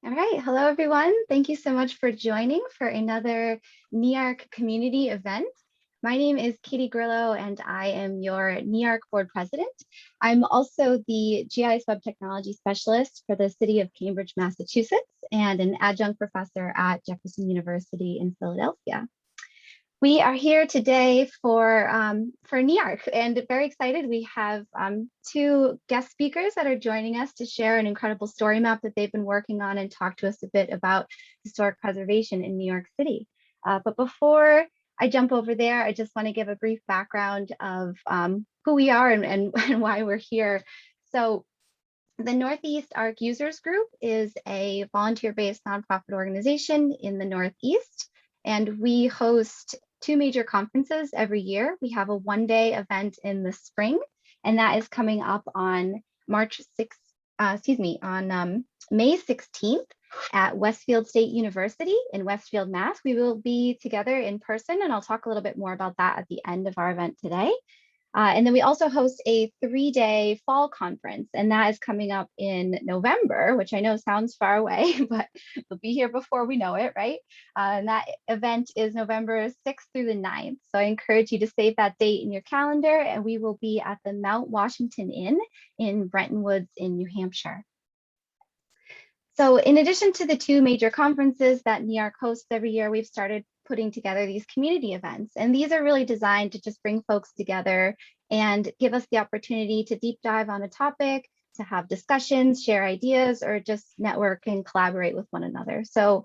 All right, hello everyone. Thank you so much for joining for another NEARC community event. My name is Katie Grillo and I am your NEARC board president. I'm also the GIS web technology specialist for the city of Cambridge, Massachusetts, and an adjunct professor at Jefferson University in Philadelphia. We are here today for NEARC and very excited. We have two guest speakers that are joining us to share an incredible story map that they've been working on and talk to us a bit about historic preservation in New York City. But before I jump over there, I just want to give a brief background of who we are and why we're here. So the Northeast ARC Users Group is a volunteer-based nonprofit organization in the Northeast, and we host two major conferences every year. We have a one-day event in the spring, and that is coming up on May 16th at Westfield State University in Westfield, Mass. We will be together in person, and I'll talk a little bit more about that at the end of our event today. And then we also host a 3-day fall conference, and that is coming up in November, which I know sounds far away, but we'll be here before we know it, right? And that event is November 6th through the 9th. So I encourage you to save that date in your calendar, and we will be at the Mount Washington Inn in Bretton Woods in New Hampshire. So in addition to the two major conferences that NEARC hosts every year, we've started putting together these community events. And these are really designed to just bring folks together and give us the opportunity to deep dive on a topic, to have discussions, share ideas, or just network and collaborate with one another. So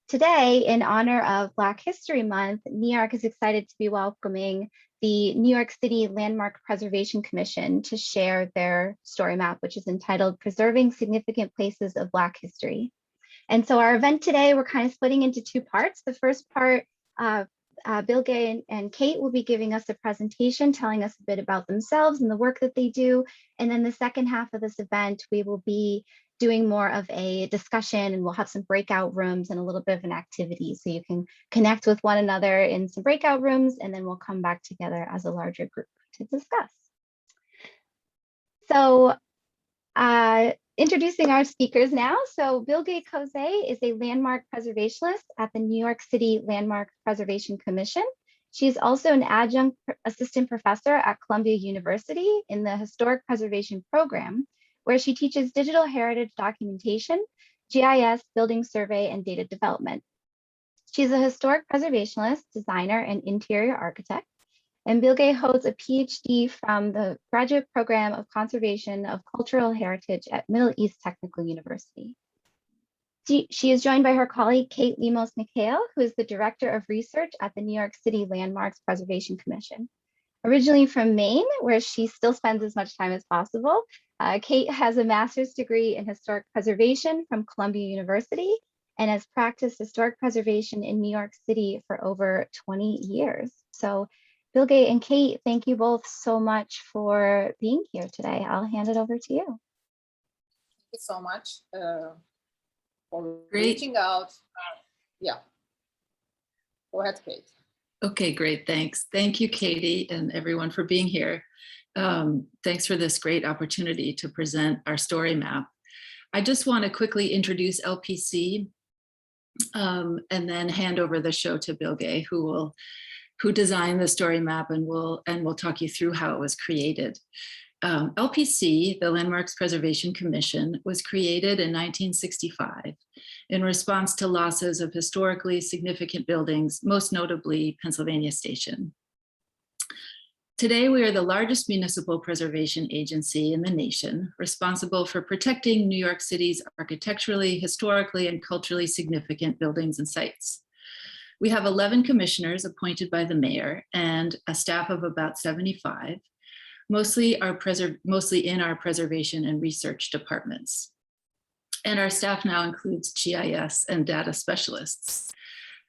today, in honor of Black History Month, NEARC is excited to be welcoming the New York City Landmark Preservation Commission to share their story map, which is entitled Preserving Significant Places of Black History. And so our event today, we're kind of splitting into two parts. The first part, Bill Gay and Kate will be giving us a presentation, telling us a bit about themselves and the work that they do. And then the second half of this event, we will be doing more of a discussion, and we'll have some breakout rooms and a little bit of an activity. So you can connect with one another in some breakout rooms, and then we'll come back together as a larger group to discuss. So introducing our speakers now. So Bill Gay is a landmark preservationist at the New York City Landmark Preservation Commission. She's also an adjunct assistant professor at Columbia University in the Historic Preservation Program, where she teaches digital heritage documentation, GIS, building survey, and data development. She's a historic preservationist, designer, and interior architect. And Bill Gay holds a PhD from the Graduate Program of Conservation of Cultural Heritage at Middle East Technical University. She is joined by her colleague, Kate Lemos-McHale, who is the Director of Research at the New York City Landmarks Preservation Commission. Originally from Maine, where she still spends as much time as possible, Kate has a master's degree in historic preservation from Columbia University and has practiced historic preservation in New York City for over 20 years. So Bill Gay and Kate, thank you both so much for being here today. I'll hand it over to you. Thank you so much for reaching out. Yeah, go ahead, Kate. Okay, great, thanks. Thank you, Katie, and everyone for being here. Thanks for this great opportunity to present our story map. I just want to quickly introduce LPC and then hand over the show to Bill Gay, who designed the story map, and will talk you through how it was created. LPC, the Landmarks Preservation Commission, was created in 1965 in response to losses of historically significant buildings, most notably Pennsylvania Station. Today, we are the largest municipal preservation agency in the nation, responsible for protecting New York City's architecturally, historically, and culturally significant buildings and sites. We have 11 commissioners appointed by the mayor and a staff of about 75, mostly in our preservation and research departments. And our staff now includes GIS and data specialists.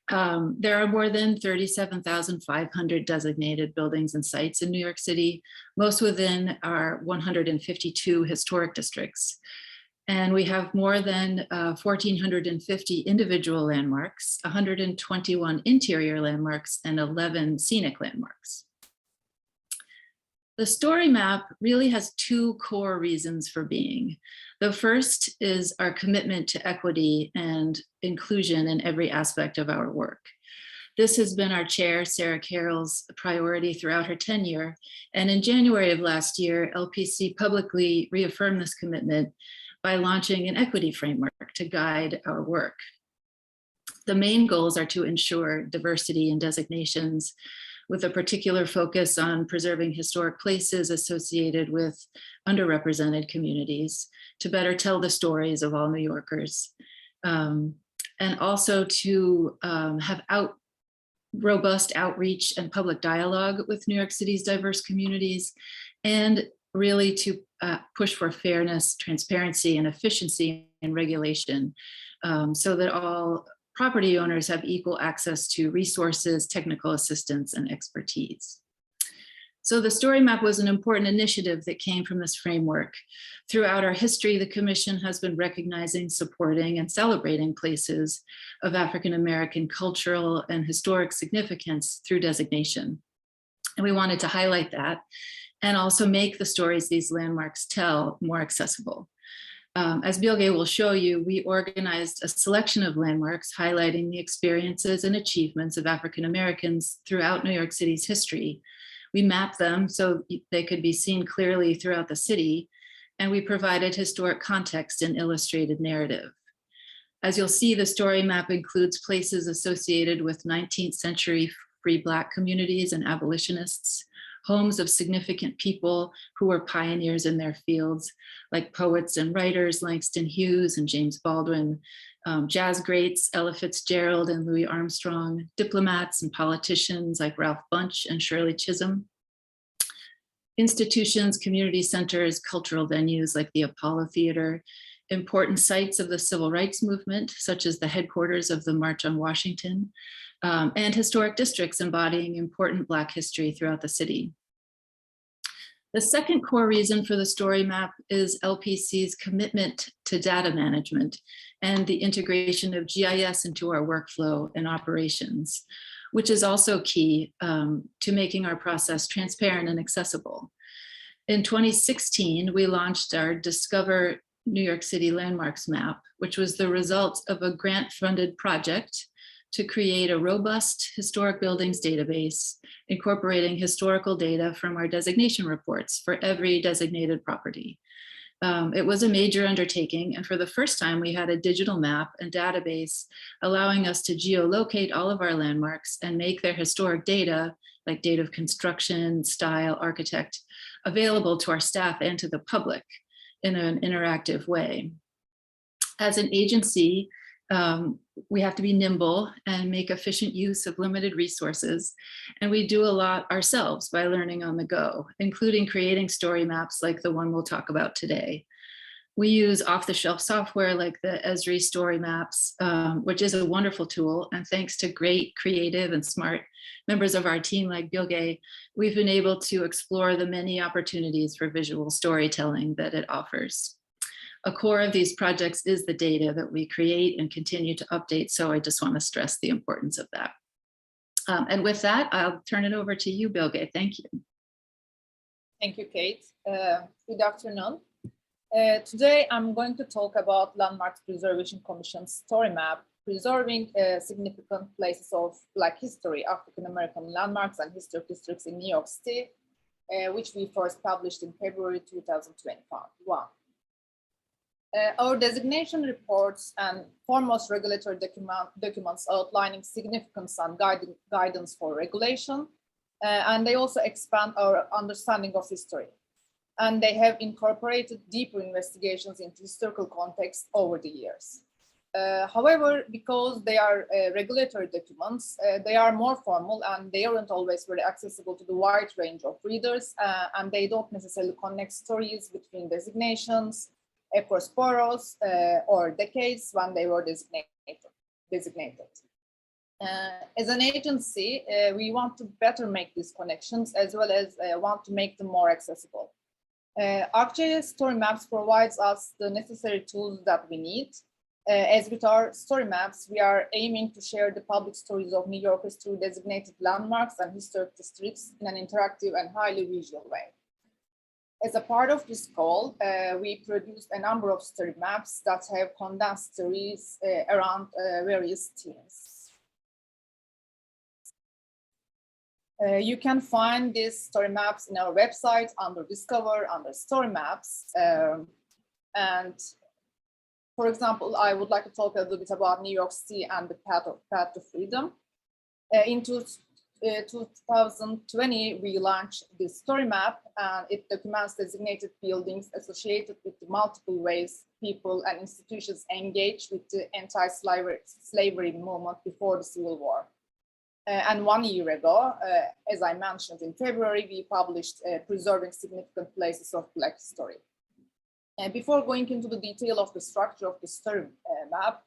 There are more than 37,500 designated buildings and sites in New York City, most within our 152 historic districts. And we have more than 1,450 individual landmarks, 121 interior landmarks, and 11 scenic landmarks. The story map really has two core reasons for being. The first is our commitment to equity and inclusion in every aspect of our work. This has been our chair, Sarah Carroll's priority throughout her tenure. And in January of last year, LPC publicly reaffirmed this commitment by launching an equity framework to guide our work. The main goals are to ensure diversity in designations with a particular focus on preserving historic places associated with underrepresented communities to better tell the stories of all New Yorkers. And also to have robust outreach and public dialogue with New York City's diverse communities, and really to push for fairness, transparency, and efficiency in regulation so that all property owners have equal access to resources, technical assistance, and expertise. So the story map was an important initiative that came from this framework. Throughout our history, the Commission has been recognizing, supporting, and celebrating places of African-American cultural and historic significance through designation. And we wanted to highlight that and also make the stories these landmarks tell more accessible. As Bilge will show you, we organized a selection of landmarks highlighting the experiences and achievements of African Americans throughout New York City's history. We mapped them so they could be seen clearly throughout the city, and we provided historic context and illustrated narrative. As you'll see, the story map includes places associated with 19th century free Black communities and abolitionists, homes of significant people who were pioneers in their fields, like poets and writers Langston Hughes and James Baldwin, jazz greats Ella Fitzgerald and Louis Armstrong, diplomats and politicians like Ralph Bunche and Shirley Chisholm, institutions, community centers, cultural venues like the Apollo Theater, important sites of the civil rights movement, such as the headquarters of the March on Washington, and historic districts embodying important Black history throughout the city. The second core reason for the story map is LPC's commitment to data management and the integration of GIS into our workflow and operations, which is also key to making our process transparent and accessible. In 2016, we launched our Discover New York City Landmarks map, which was the result of a grant-funded project to create a robust historic buildings database, incorporating historical data from our designation reports for every designated property. It was a major undertaking, and for the first time, we had a digital map and database allowing us to geolocate all of our landmarks and make their historic data, like date of construction, style, architect, available to our staff and to the public in an interactive way. As an agency, we have to be nimble and make efficient use of limited resources. And we do a lot ourselves by learning on the go, including creating story maps like the one we'll talk about today. We use off-the-shelf software like the Esri Story Maps, which is a wonderful tool. And thanks to great, creative, and smart members of our team like Bilge, we've been able to explore the many opportunities for visual storytelling that it offers. A core of these projects is the data that we create and continue to update. So I just want to stress the importance of that. And with that, I'll turn it over to you, Bilge. Thank you. Thank you, Kate. Good afternoon. Today, I'm going to talk about Landmarks Preservation Commission's story map, preserving significant places of Black history, African-American landmarks and historic districts in New York City, which we first published in February 2021. Our designation reports and foremost regulatory documents outlining significance and guidance for regulation, and they also expand our understanding of history. And they have incorporated deeper investigations into historical context over the years. However, because they are regulatory documents, they are more formal and they aren't always very accessible to the wide range of readers, and they don't necessarily connect stories between designations, across boroughs or decades when they were designated. As an agency, we want to better make these connections as well as want to make them more accessible. ArcGIS Story Maps provides us the necessary tools that we need. As with our story maps, we are aiming to share the public stories of New Yorkers through designated landmarks and historic districts in an interactive and highly visual way. As a part of this goal, we produced a number of story maps that have condensed stories around various themes. You can find these story maps in our website under Discover, under Story Maps. And for example, I would like to talk a little bit about New York City and the path to freedom. In 2020, we launched this story map, and it documents designated buildings associated with the multiple ways people and institutions engage with the anti-slavery movement before the Civil War. And 1 year ago, as I mentioned in February, we published Preserving Significant Places of Black History. And before going into the detail of the structure of the story map,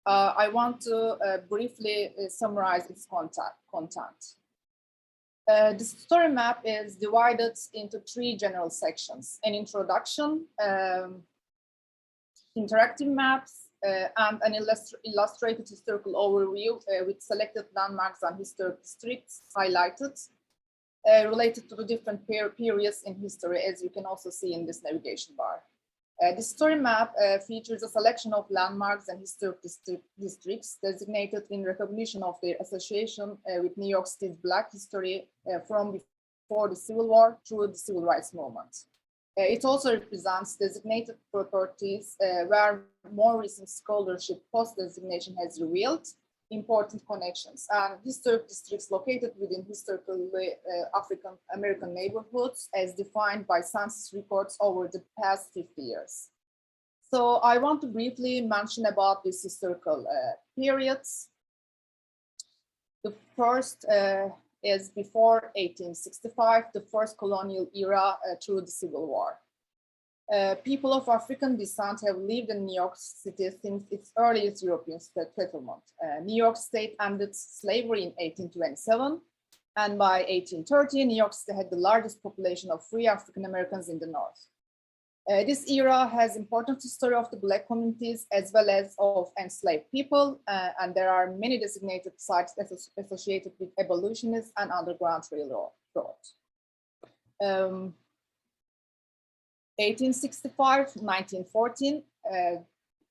I want to briefly summarize its content. The story map is divided into 3 general sections: an introduction, interactive maps, and an illustrated historical overview with selected landmarks and historic districts highlighted related to the different periods in history, as you can also see in this navigation bar. The story map features a selection of landmarks and historic districts designated in recognition of their association with New York City's Black history from before the Civil War through the Civil Rights Movement. It also represents designated properties where more recent scholarship post-designation has revealed important connections, and historic districts located within historically African American neighborhoods as defined by census records over the past 50 years. So I want to briefly mention about these historical periods. The first is before 1865, the first colonial era through the Civil War. People of African descent have lived in New York City since its earliest European settlement. New York State ended slavery in 1827, and by 1830, New York City had the largest population of free African Americans in the North. This era has important history of the Black communities as well as of enslaved people, and there are many designated sites associated with abolitionists and Underground Railroad. 1865, 1914,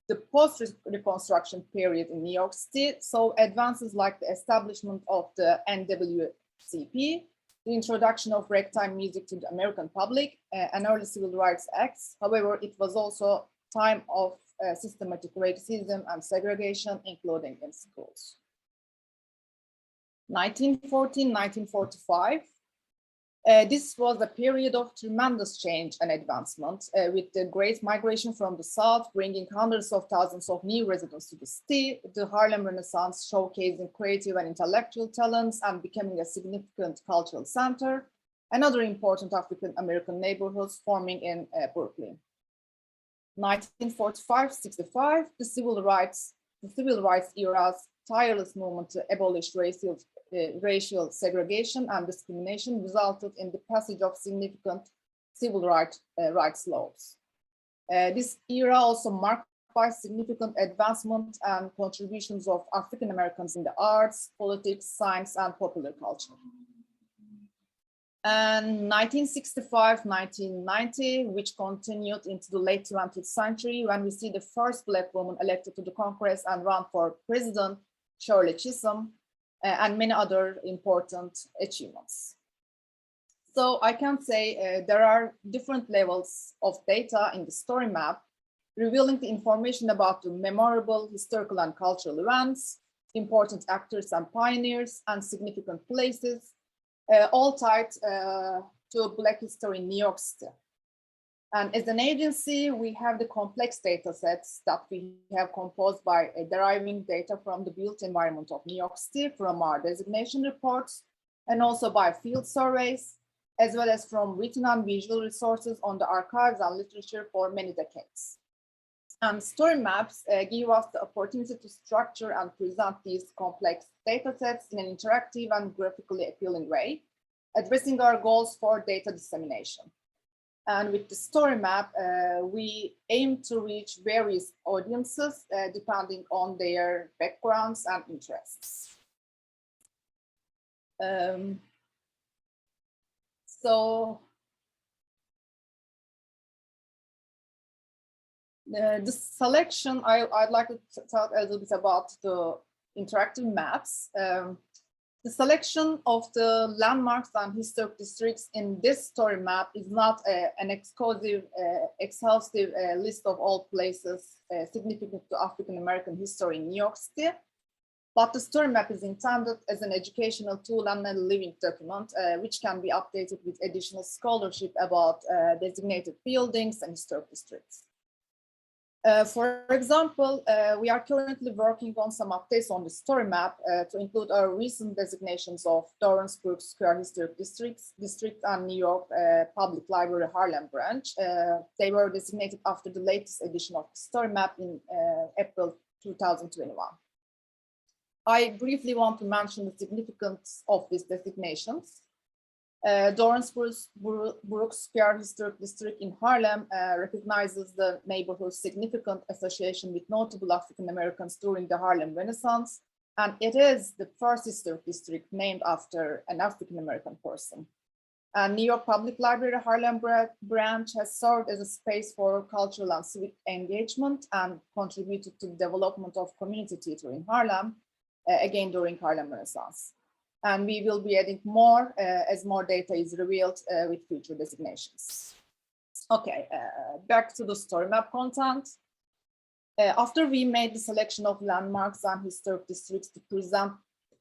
the post-reconstruction period in New York City saw advances like the establishment of the NAACP, the introduction of ragtime music to the American public, and early civil rights acts. However, it was also time of systematic racism and segregation, including in schools. 1914, 1945. This was a period of tremendous change and advancement, with the great migration from the South, bringing hundreds of thousands of new residents to the city, the Harlem Renaissance showcasing creative and intellectual talents and becoming a significant cultural center, and other important African-American neighborhoods forming in Brooklyn. 1945-65, the civil rights era's tireless movement to abolish racial segregation and discrimination resulted in the passage of significant civil rights laws. This era also marked by significant advancement and contributions of African Americans in the arts, politics, science, and popular culture. And 1965-1990, which continued into the late 20th century, when we see the first Black woman elected to the Congress and ran for president, Shirley Chisholm, and many other important achievements. So I can say there are different levels of data in the story map, revealing the information about the memorable historical and cultural events, important actors and pioneers, and significant places, all tied to Black history in New York City. And as an agency, we have the complex data sets that we have composed by deriving data from the built environment of New York City, from our designation reports, and also by field surveys, as well as from written and visual resources on the archives and literature for many decades. And story maps give us the opportunity to structure and present these complex data sets in an interactive and graphically appealing way, addressing our goals for data dissemination. And with the story map, we aim to reach various audiences depending on their backgrounds and interests. So the selection, I'd like to talk a little bit about the interactive maps. The selection of the landmarks and historic districts in this story map is not an exhaustive list of all places significant to African American history in New York City, but the story map is intended as an educational tool and a living document, which can be updated with additional scholarship about designated buildings and historic districts. For example, we are currently working on some updates on the story map to include our recent designations of Dorransburg Square Historic District and New York Public Library Harlem Branch. They were designated after the latest edition of the story map in April 2021. I briefly want to mention the significance of these designations. Dorransburg Square Historic District in Harlem recognizes the neighborhood's significant association with notable African Americans during the Harlem Renaissance, and it is the first historic district named after an African American person. And New York Public Library Harlem Branch has served as a space for cultural and civic engagement and contributed to the development of community theater in Harlem, again during Harlem Renaissance. And we will be adding more as more data is revealed with future designations. Okay, back to the story map content. After we made the selection of landmarks and historic districts to present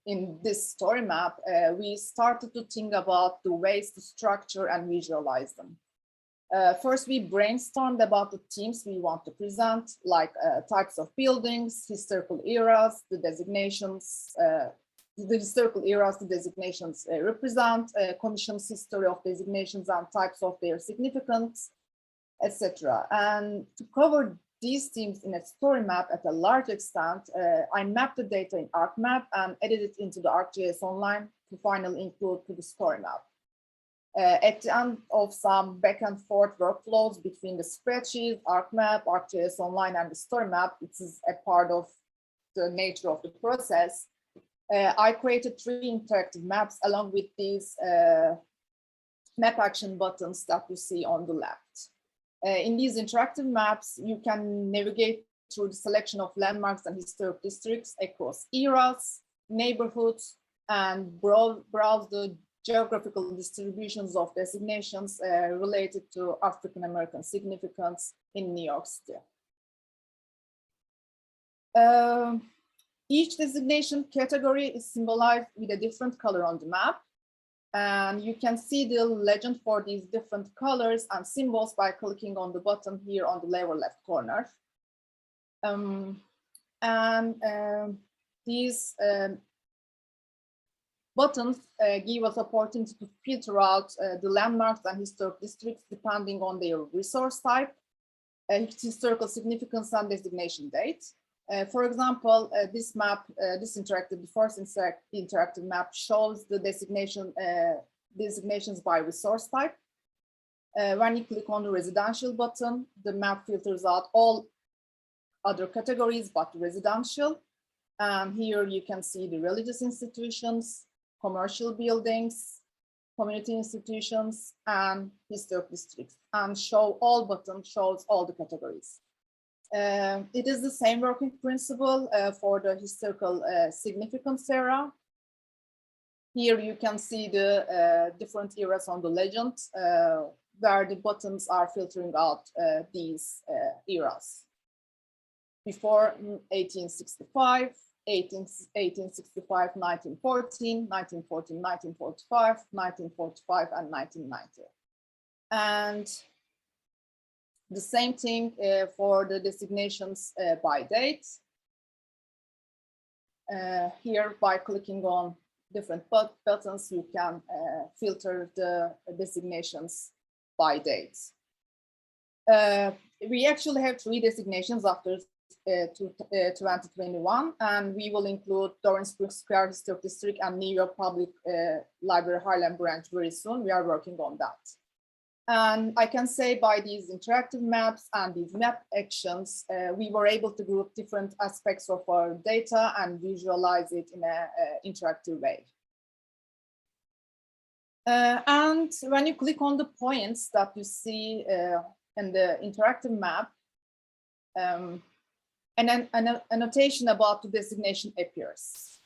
in this story map, we started to think about the ways to structure and visualize them. First, we brainstormed about the themes we want to present, like types of buildings, historical eras, the designations, the historical eras the designations represent, commission's history of designations and types of their significance, etc. And to cover these themes in a story map at a large extent, I mapped the data in ArcMap and edited it into the ArcGIS Online to finally include to the story map. At the end of some back and forth workflows between the spreadsheet, ArcMap, ArcGIS Online, and the story map, it is a part of the nature of the process. I created 3 interactive maps along with these map action buttons that you see on the left. In these interactive maps, you can navigate through the selection of landmarks and historic districts across eras, neighborhoods, and browse the geographical distributions of designations related to African American significance in New York City. Each designation category is symbolized with a different color on the map. And you can see the legend for these different colors and symbols by clicking on the button here on the lower left corner. These buttons give us opportunity to filter out the landmarks and historic districts depending on their resource type, historical significance, and designation date. For example, this map, the first interactive map shows the designations by resource type. When you click on the residential button, the map filters out all other categories but residential. And here you can see the religious institutions, commercial buildings, community institutions, and historic districts. And all buttons shows all the categories. It is the same working principle for the historical significance era. Here you can see the different eras on the legend where the buttons are filtering out these eras. Before 1865, 1865, 1914, 1914, 1945, 1945, and 1990. And the same thing for the designations by date. Here, by clicking on different buttons, you can filter the designations by date. We actually have 3 designations after 2021, and we will include Dorransburg Square Historic District and New York Public Library Harlem Branch very soon. We are working on that. And I can say by these interactive maps and these map actions, we were able to group different aspects of our data and visualize it in an interactive way. And when you click on the points that you see in the interactive map, an annotation about the designation appears.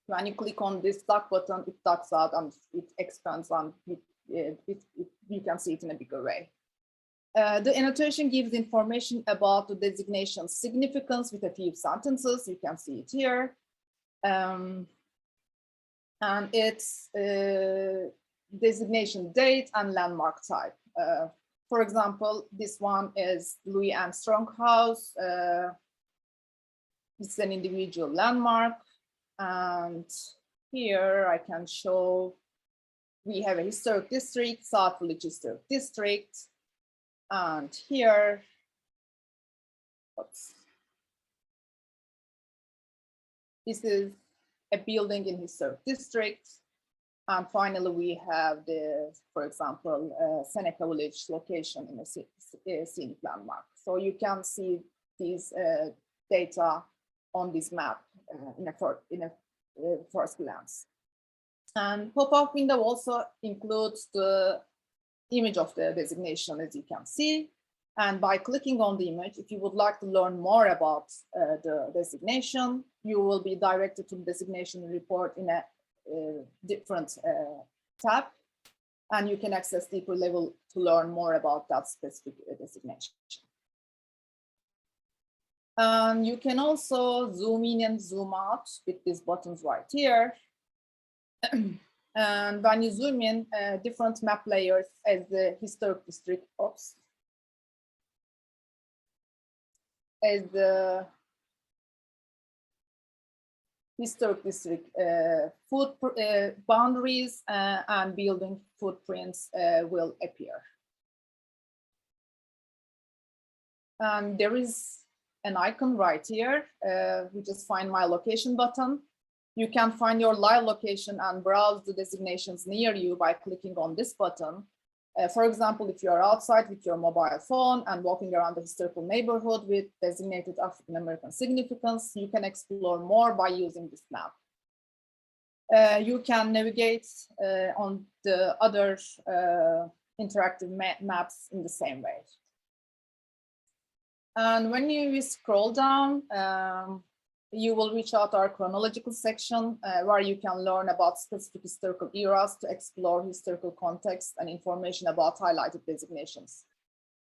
When you click on this dock button, it docks out and it expands and you can see it in a bigger way. The annotation gives information about the designation's significance with a few sentences. You can see it here. And its designation date and landmark type. For example, this one is Louis Armstrong House. It's an individual landmark. And here I can show we have a historic district, South Village Historic District. And here, oops, this is a building in historic district. And finally, we have the, for example, Seneca Village location in a scenic landmark. So you can see these data on this map in a first glance. And pop-up window also includes the image of the designation, as you can see. And by clicking on the image, if you would like to learn more about the designation, you will be directed to the designation report in a different tab. And you can access deeper level to learn more about that specific designation. You can also zoom in and zoom out with these buttons right here. And when you zoom in, different map layers as the historic district, as the historic district boundaries and building footprints will appear. And there is an icon right here, which is Find My Location button. You can find your live location and browse the designations near you by clicking on this button. For example, if you are outside with your mobile phone and walking around the historical neighborhood with designated African American significance, you can explore more by using this map. You can navigate on the other interactive maps in the same way. And when you scroll down, you will reach out our chronological section where you can learn about specific historical eras to explore historical context and information about highlighted designations.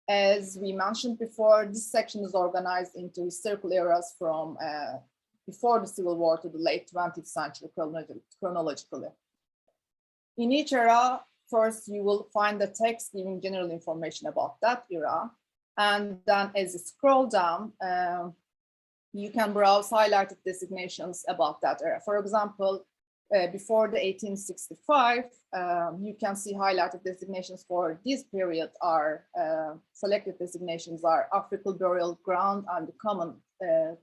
As we mentioned before, this section is organized into historical eras from before the Civil War to the late 20th century chronologically. In each era, first you will find the text giving general information about that era. And then as you scroll down, you can browse highlighted designations about that era. For example, before the 1865, you can see highlighted designations for this period are selected designations are African Burial Ground and the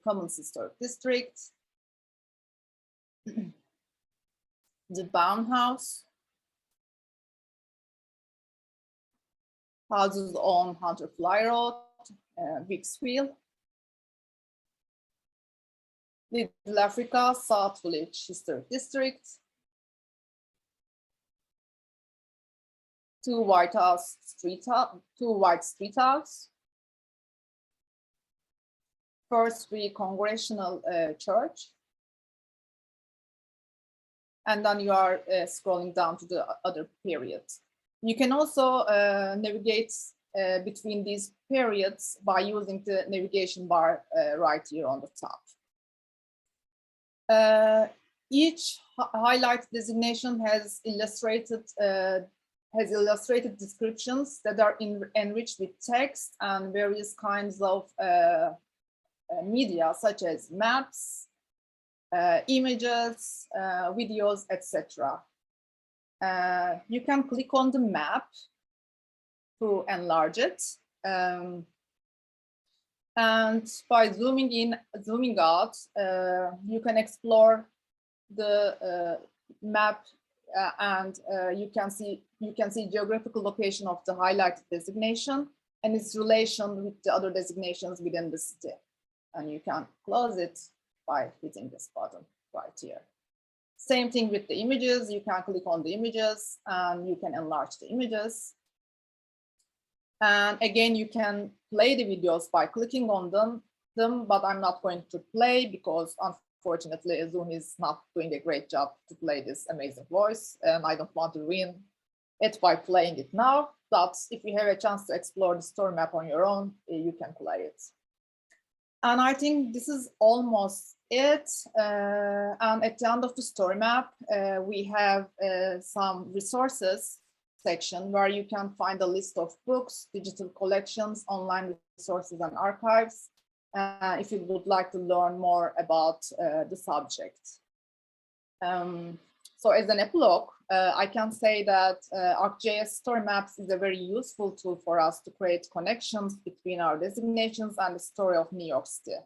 Commons Historic District, the Bound House, houses on Hunter Fly Road, Vicksfield, Little Africa, South Village Historic District, two white street houses, First Free Congregational Church, and then you are scrolling down to the other periods. You can also navigate between these periods by using the navigation bar right here on the top. Each highlight designation has illustrated descriptions that are enriched with text and various kinds of media, such as maps, images, videos, etc. You can click on the map to enlarge it. And by zooming in, zooming out, you can explore the map and you can see geographical location of the highlighted designation and its relation with the other designations within the city. And you can close it by hitting this button right here. Same thing with the images. You can click on the images and you can enlarge the images. And again, you can play the videos by clicking on them, but I'm not going to play because unfortunately Zoom is not doing a great job to play this amazing voice, and I don't want to ruin it by playing it now. But if you have a chance to explore the story map on your own, you can play it. And I think this is almost it. And at the end of the story map, we have some resources section where you can find a list of books, digital collections, online resources, and archives, if you would like to learn more about the subject. So as an epilogue, I can say that ArcGIS Story Maps is a very useful tool for us to create connections between our designations and the story of New York City.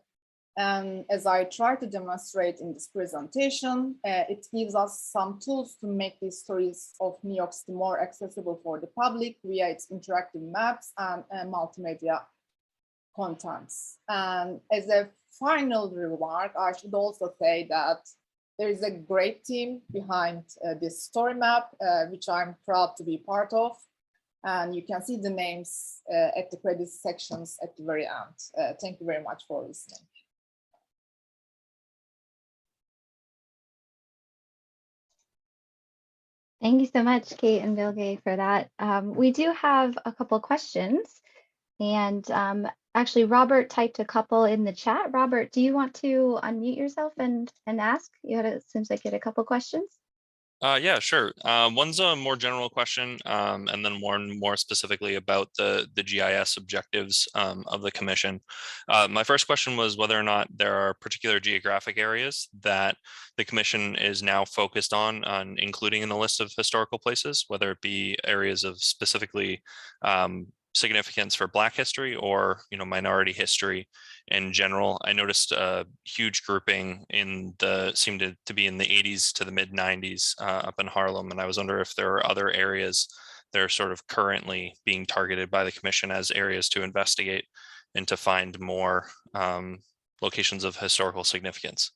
And as I try to demonstrate in this presentation, it gives us some tools to make these stories of New York City more accessible for the public via its interactive maps and multimedia contents. And as a final remark, I should also say that there is a great team behind this story map, which I'm proud to be part of. And you can see the names at the credits sections at the very end. Thank you very much for listening. Thank you so much, Kate and Bilge, for that. We do have a couple questions, and actually, Robert typed a couple in the chat. Robert, do you want to unmute yourself and ask? Seems like you had a couple questions. Yeah, sure. One's a more general question, and then one more specifically about the GIS objectives of the commission. My first question was whether or not there are particular geographic areas that the commission is now focused on including in the list of historical places, whether it be areas of specifically significance for Black history or minority history in general. I noticed a huge grouping seemed to be in the 80s to the mid 90s up in Harlem, and I was wondering if there are other areas that are sort of currently being targeted by the commission as areas to investigate and to find more locations of historical significance.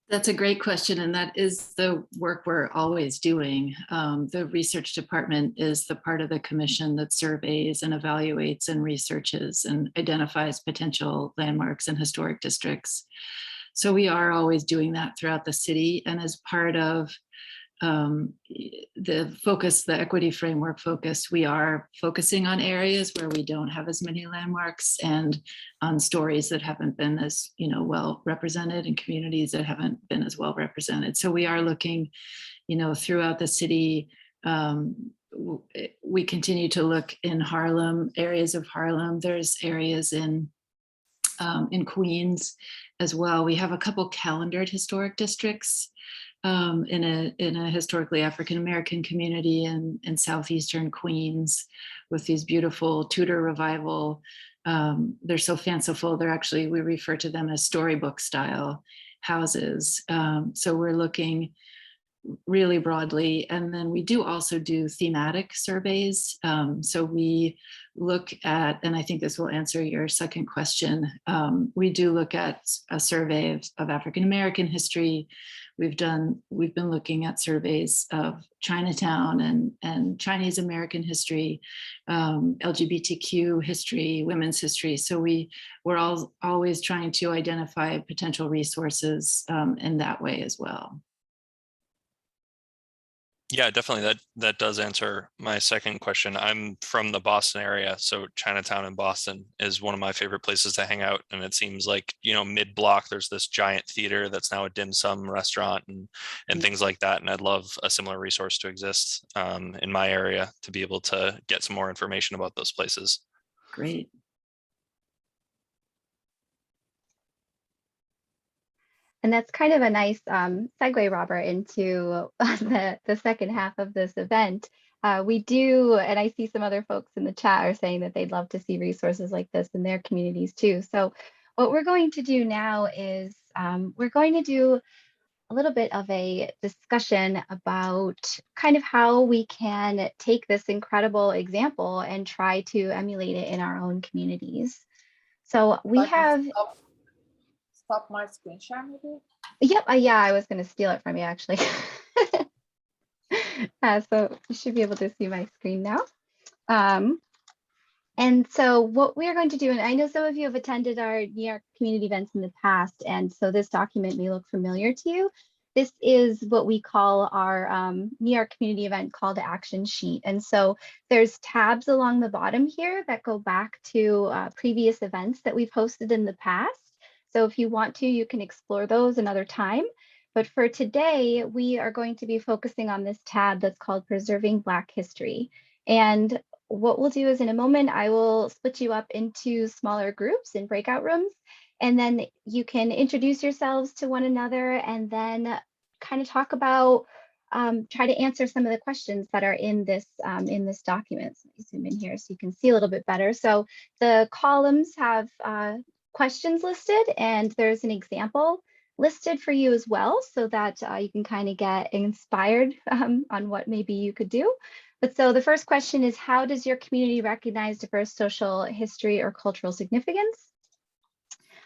That's a great question, and that is the work we're always doing. The research department is the part of the commission that surveys and evaluates and researches and identifies potential landmarks and historic districts. So we are always doing that throughout the city, and as part of the focus, the equity framework focus, we are focusing on areas where we don't have as many landmarks and on stories that haven't been as well represented and communities that haven't been as well represented. So we are looking throughout the city. We continue to look in Harlem, areas of Harlem. There's areas in Queens as well. We have a couple calendared historic districts in a historically African-American community in southeastern Queens with these beautiful Tudor revival. They're so fanciful. They're actually, we refer to them as storybook style houses. So we're looking really broadly. And then we do also do thematic surveys. So we look at, and I think this will answer your second question, we do look at a survey of African-American history. We've been looking at surveys of Chinatown and Chinese American history, LGBTQ history, women's history. So we're always trying to identify potential resources in that way as well. Yeah, definitely. That does answer my second question. I'm from the Boston area, so Chinatown in Boston is one of my favorite places to hang out. And it seems like, mid-block, there's this giant theater that's now a dim sum restaurant and things like that. And I'd love a similar resource to exist in my area to be able to get some more information about those places. Great. And that's kind of a nice segue, Robert, into the second half of this event. We do, and I see some other folks in the chat are saying that they'd love to see resources like this in their communities too. So what we're going to do now is we're going to do a little bit of a discussion about kind of how we can take this incredible example and try to emulate it in our own communities. So we have... Stop my screen share maybe. Yep, yeah, I was going to steal it from you actually. So you should be able to see my screen now. And so what we are going to do, and I know some of you have attended our NEARC community events in the past, and so this document may look familiar to you. This is what we call our NEARC community event call to action sheet. And so there's tabs along the bottom here that go back to previous events that we've hosted in the past. So if you want to, you can explore those another time. But for today, we are going to be focusing on this tab that's called Preserving Black History. And what we'll do is in a moment, I will split you up into smaller groups in breakout rooms, and then you can introduce yourselves to one another and then kind of talk about, try to answer some of the questions that are in this document. So let me zoom in here so you can see a little bit better. So the columns have questions listed, and there's an example listed for you as well, so that you can kind of get inspired on what maybe you could do. But so the first question is, how does your community recognize diverse social history or cultural significance?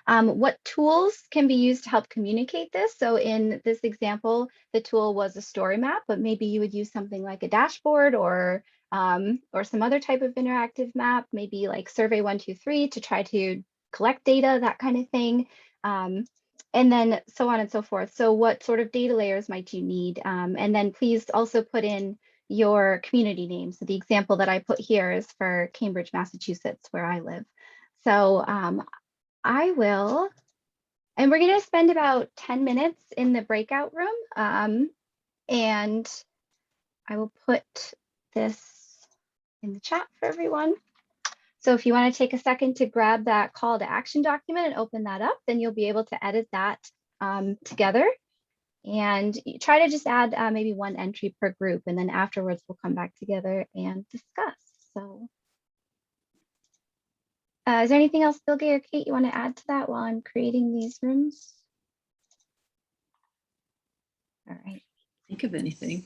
What tools can be used to help communicate this? So in this example, the tool was a story map, but maybe you would use something like a dashboard or some other type of interactive map, maybe like Survey 123 to try to collect data, that kind of thing. And then so on and so forth. So what sort of data layers might you need? And then please also put in your community name. So the example that I put here is for Cambridge, Massachusetts, where I live. So I will, and we're going to spend about 10 minutes in the breakout room. And I will put this in the chat for everyone. So if you want to take a second to grab that call to action document and open that up, then you'll be able to edit that together. And try to just add maybe one entry per group, and then afterwards we'll come back together and discuss. So is there anything else, Bilge or Kate, you want to add to that while I'm creating these rooms? All right. Think of anything.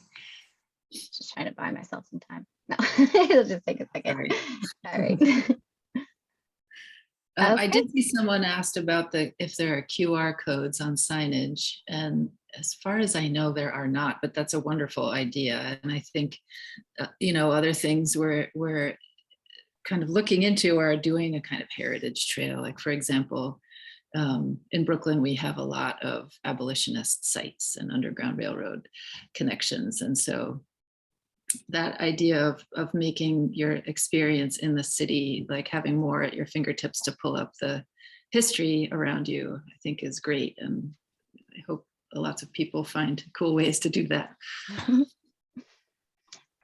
Just trying to buy myself some time. No, it'll just take a second. All right. I did see someone asked about if there are QR codes on signage, and as far as I know, there are not, but that's a wonderful idea. And I think, other things we're kind of looking into are doing a kind of heritage trail. Like, for example, in Brooklyn, we have a lot of abolitionist sites and Underground Railroad connections. And so that idea of making your experience in the city, like having more at your fingertips to pull up the history around you, I think is great. And I hope lots of people find cool ways to do that. All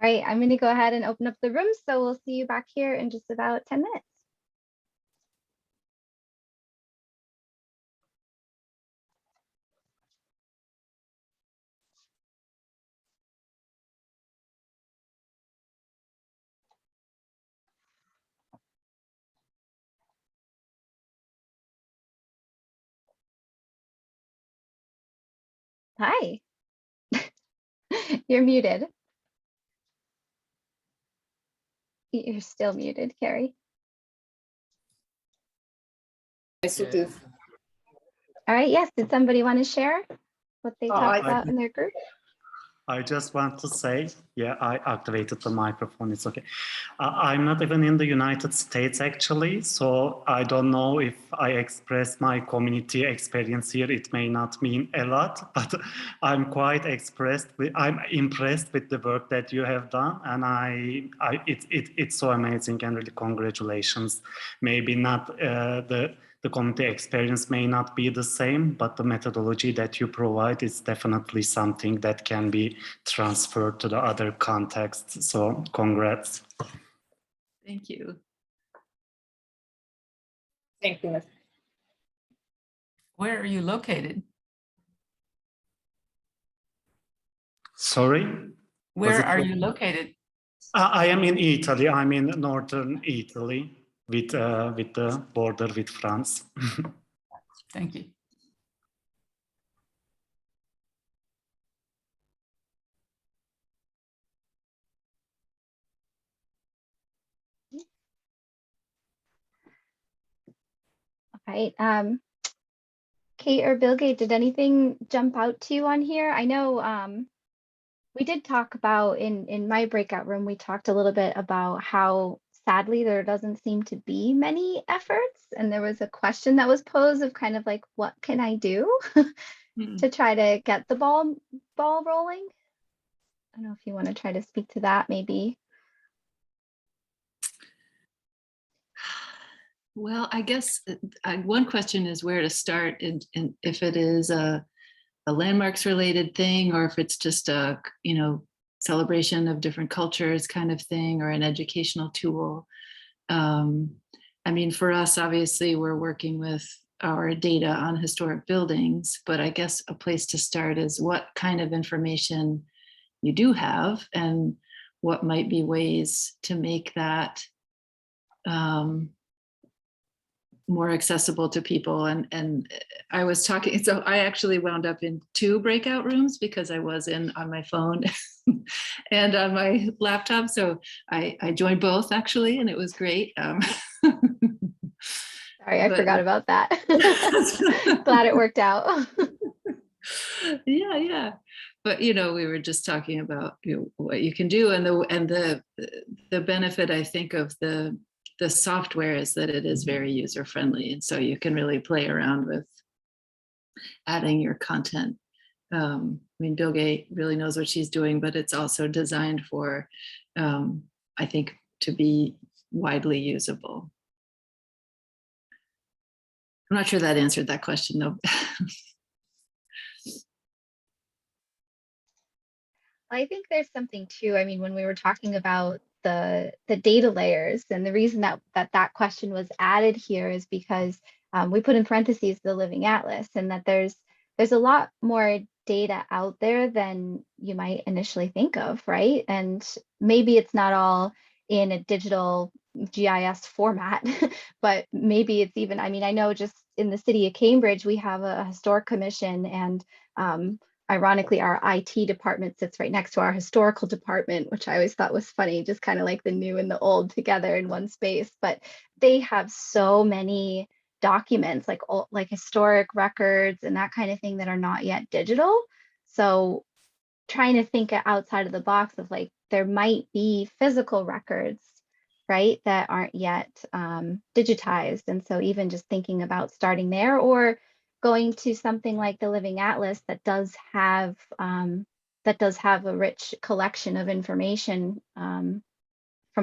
right, I'm going to go ahead and open up the room. So we'll see you back here in just about 10 minutes. Hi. You're muted. You're still muted, Carrie. Yes, it is. All right, yes, did somebody want to share what they talked about in their group? I just want to say, yeah, I activated the microphone, it's okay. I'm not even in the United States actually, so I don't know if I express my community experience here, it may not mean a lot, but I'm quite I'm impressed with the work that you have done, and it's so amazing, and really congratulations. Maybe not the community experience may not be the same, but the methodology that you provide is definitely something that can be transferred to the other contexts. So congrats. Thank you. Thank you. Where are you located? Sorry? Where are you located? I am in Italy. I'm in northern Italy with the border with France. Thank you. All right. Kate or Bilge, did anything jump out to you on here? I know we did talk about in my breakout room, we talked a little bit about how sadly there doesn't seem to be many efforts. And there was a question that was posed of kind of like, what can I do to try to get the ball rolling? I don't know if you want to try to speak to that maybe. Well, I guess one question is where to start, and if it is a landmarks related thing, or if it's just a celebration of different cultures kind of thing, or an educational tool. I mean, for us, obviously, we're working with our data on historic buildings, but I guess a place to start is what kind of information you do have, and what might be ways to make that more accessible to people. And I was talking, so I actually wound up in 2 breakout rooms because I was on my phone and on my laptop. So I joined both actually, and it was great. Sorry, I forgot about that. Glad it worked out. Yeah. But we were just talking about what you can do, and the benefit, I think, of the software is that it is very user friendly, and so you can really play around with adding your content. I mean, Bilge really knows what she's doing, but it's also designed for, I think, to be widely usable. I'm not sure that answered that question though. I think there's something too. I mean, when we were talking about the data layers, and the reason that question was added here is because we put in parentheses the living atlas, and that there's a lot more data out there than you might initially think of, right? And maybe it's not all in a digital GIS format, but maybe it's even, I mean, I know just in the city of Cambridge, we have a historic commission, and ironically, our IT department sits right next to our historical department, which I always thought was funny, just kind of like the new and the old together in one space. But they have so many documents, like historic records and that kind of thing, that are not yet digital. So trying to think outside of the box of like, there might be physical records, right, that aren't yet digitized. And so even just thinking about starting there, or going to something like the Living Atlas that does have a rich collection of information from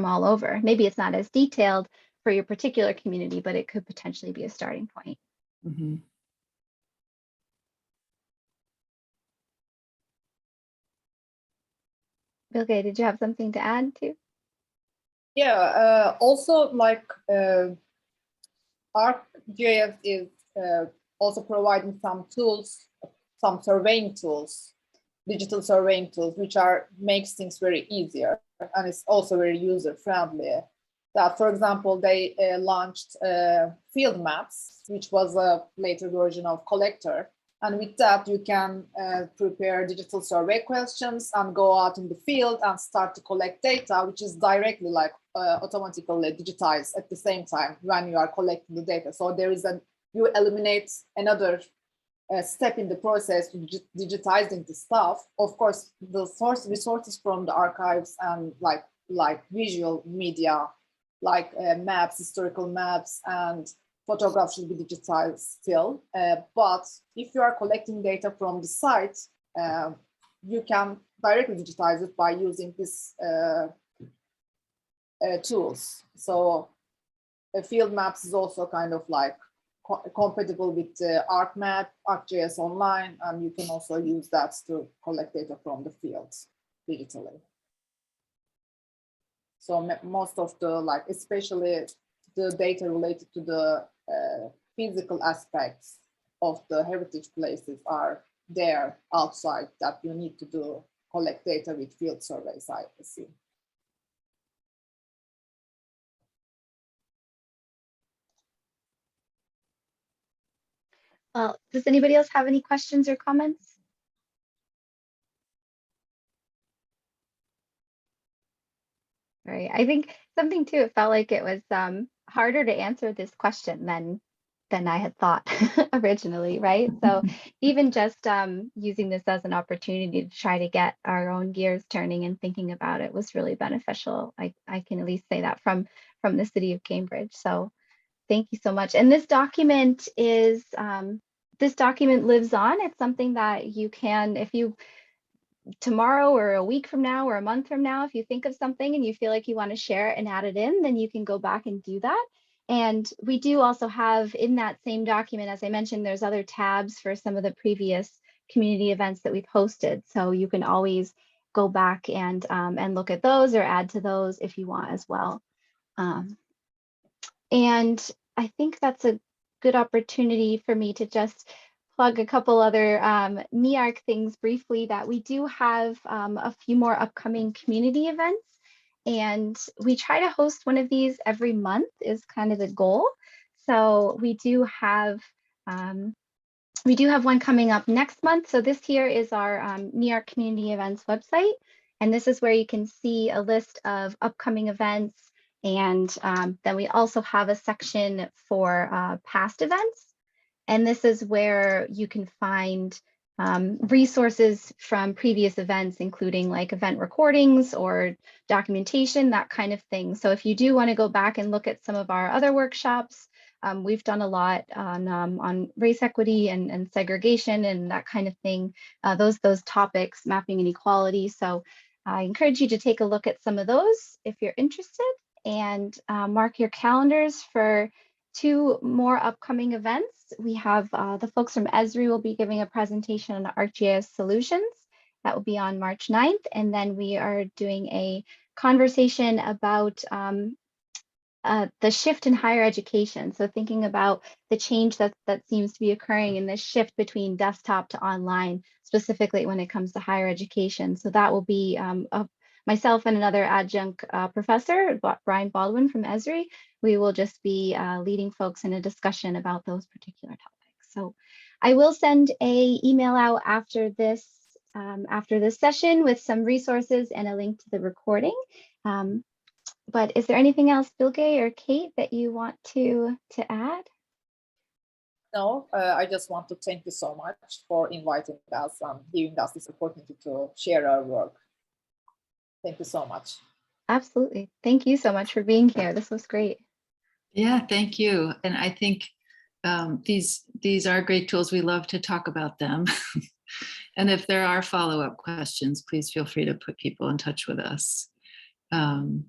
all over. Maybe it's not as detailed for your particular community, but it could potentially be a starting point. Mm-hmm. Bilge, did you have something to add too? Yeah, also like ArcGIS is also providing some tools, some surveying tools, digital surveying tools, which makes things very easier, and it's also very user friendly. That, for example, they launched field maps, which was a later version of Collector. And with that, you can prepare digital survey questions and go out in the field and start to collect data, which is directly like automatically digitized at the same time when you are collecting the data. So you eliminate another step in the process to digitizing the stuff. Of course, the resources from the archives and like visual media, like maps, historical maps, and photographs should be digitized still. But if you are collecting data from the site, you can directly digitize it by using these tools. So field maps is also kind of like compatible with ArcMap, ArcGIS Online, and you can also use that to collect data from the fields digitally. So most of the, like, especially the data related to the physical aspects of the heritage places are there outside that you need to collect data with field surveys, I see. Well, does anybody else have any questions or comments? Right. I think something too, it felt like it was harder to answer this question than than I had thought originally, right? So even just using this as an opportunity to try to get our own gears turning and thinking about it was really beneficial. I can at least say that from the city of Cambridge. So thank you so much. And this document is, this document lives on. It's something that you can, if you, tomorrow or a week from now or a month from now, if you think of something and you feel like you want to share it and add it in, then you can go back and do that. And we do also have in that same document, as I mentioned, there's other tabs for some of the previous community events that we've hosted. So you can always go back and look at those or add to those if you want as well. And I think that's a good opportunity for me to just plug a couple other NEARC things briefly, that we do have a few more upcoming community events. And we try to host one of these every month is kind of the goal. So we do have one coming up next month. So this here is our NEARC community events website. And this is where you can see a list of upcoming events. And then we also have a section for past events. And this is where you can find resources from previous events, including like event recordings or documentation, that kind of thing. So if you do want to go back and look at some of our other workshops, we've done a lot on race equity and segregation and that kind of thing, those topics, mapping inequality. So I encourage you to take a look at some of those if you're interested, and mark your calendars for 2 more upcoming events. We have the folks from Esri will be giving a presentation on ArcGIS solutions. That will be on March 9th. And then we are doing a conversation about the shift in higher education. So thinking about the change that seems to be occurring in this shift between desktop to online, specifically when it comes to higher education. So that will be myself and another adjunct professor, Brian Baldwin from Esri. We will just be leading folks in a discussion about those particular topics. So I will send a email out after this session with some resources and a link to the recording. But is there anything else, Bilge or Kate, that you want to add? No, I just want to thank you so much for inviting us and giving us this opportunity to share our work. Thank you so much. Absolutely. Thank you so much for being here. This was great. Yeah, thank you. And I think these are great tools. We love to talk about them. And if there are follow-up questions, please feel free to put people in touch with us. And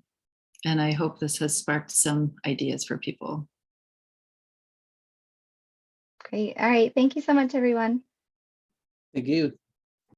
I hope this has sparked some ideas for people. Great. All right. Thank you so much, everyone. Thank you.